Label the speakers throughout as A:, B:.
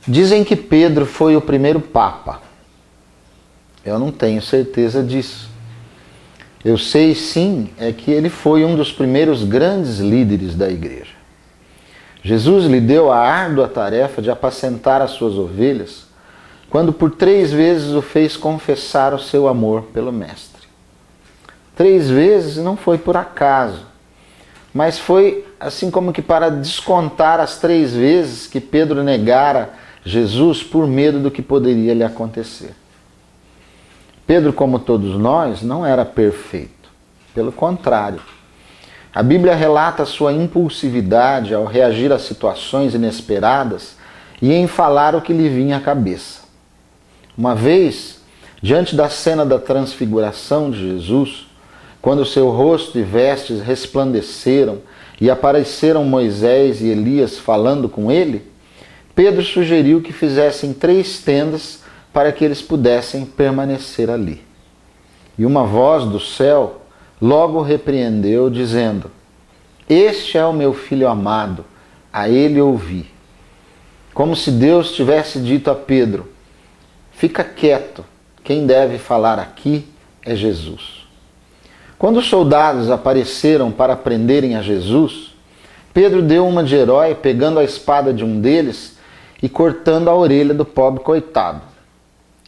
A: Dizem que Pedro foi o primeiro papa. Eu não tenho certeza disso. Eu sei sim é que ele foi um dos primeiros grandes líderes da igreja. Jesus lhe deu a árdua tarefa de apacentar as suas ovelhas, quando por 3 vezes o fez confessar o seu amor pelo Mestre. 3 vezes não foi por acaso, mas foi assim como que para descontar as 3 vezes que Pedro negara Jesus por medo do que poderia lhe acontecer. Pedro, como todos nós, não era perfeito. Pelo contrário, a Bíblia relata sua impulsividade ao reagir a situações inesperadas e em falar o que lhe vinha à cabeça. Uma vez, diante da cena da transfiguração de Jesus, quando seu rosto e vestes resplandeceram e apareceram Moisés e Elias falando com ele, Pedro sugeriu que fizessem 3 tendas para que eles pudessem permanecer ali. E uma voz do céu logo repreendeu, dizendo: "Este é o meu filho amado, a ele ouvi." Como se Deus tivesse dito a Pedro: "Fica quieto, quem deve falar aqui é Jesus." Quando os soldados apareceram para prenderem a Jesus, Pedro deu uma de herói, pegando a espada de um deles e cortando a orelha do pobre coitado.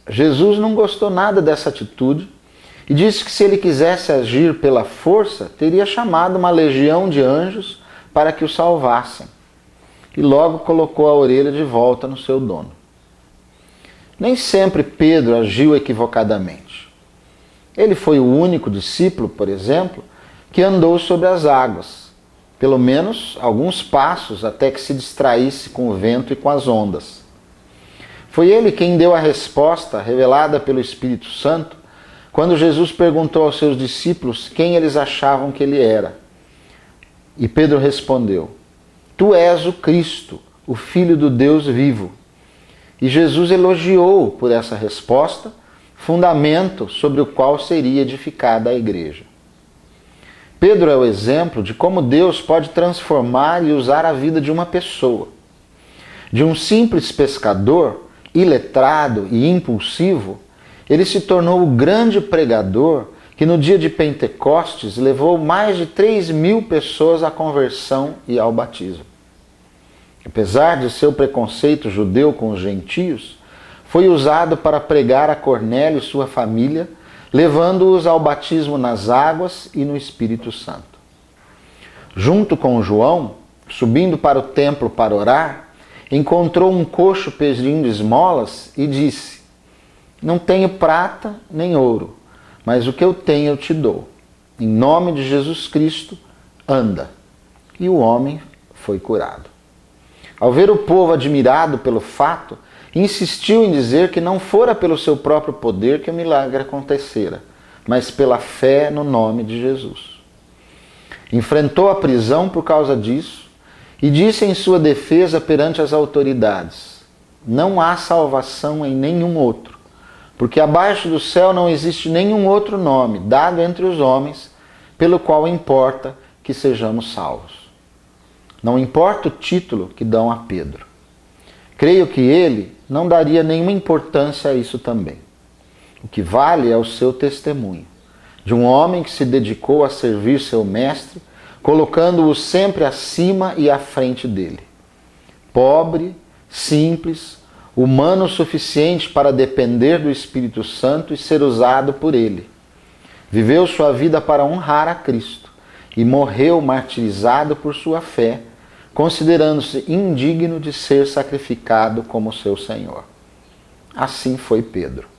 A: Jesus não gostou nada dessa atitude e disse que se ele quisesse agir pela força, teria chamado uma legião de anjos para que o salvassem. E logo colocou a orelha de volta no seu dono. Nem sempre Pedro agiu equivocadamente. Ele foi o único discípulo, por exemplo, que andou sobre as águas, pelo menos alguns passos até que se distraísse com o vento e com as ondas. Foi ele quem deu a resposta revelada pelo Espírito Santo quando Jesus perguntou aos seus discípulos quem eles achavam que ele era. E Pedro respondeu: "Tu és o Cristo, o Filho do Deus vivo." E Jesus elogiou por essa resposta, fundamento sobre o qual seria edificada a igreja. Pedro é o exemplo de como Deus pode transformar e usar a vida de uma pessoa. De um simples pescador, iletrado e impulsivo, ele se tornou o grande pregador que no dia de Pentecostes levou mais de 3.000 pessoas à conversão e ao batismo. Apesar de seu preconceito judeu com os gentios, foi usado para pregar a Cornélio e sua família, levando-os ao batismo nas águas e no Espírito Santo. Junto com João, subindo para o templo para orar, encontrou um coxo pedindo esmolas e disse: "Não tenho prata nem ouro, mas o que eu tenho eu te dou. Em nome de Jesus Cristo, anda." E o homem foi curado. Ao ver o povo admirado pelo fato, insistiu em dizer que não fora pelo seu próprio poder que o milagre acontecera, mas pela fé no nome de Jesus. Enfrentou a prisão por causa disso e disse em sua defesa perante as autoridades: "Não há salvação em nenhum outro, porque abaixo do céu não existe nenhum outro nome dado entre os homens pelo qual importa que sejamos salvos." Não importa o título que dão a Pedro. Creio que ele não daria nenhuma importância a isso também. O que vale é o seu testemunho, de um homem que se dedicou a servir seu mestre, colocando-o sempre acima e à frente dele. Pobre, simples, humano o suficiente para depender do Espírito Santo e ser usado por ele. Viveu sua vida para honrar a Cristo e morreu martirizado por sua fé, considerando-se indigno de ser sacrificado como seu Senhor. Assim foi Pedro.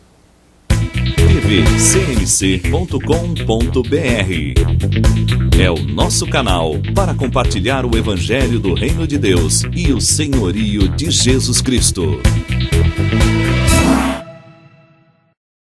B: tvcmc.com.br é o nosso canal para compartilhar o Evangelho do Reino de Deus e o senhorio de Jesus Cristo.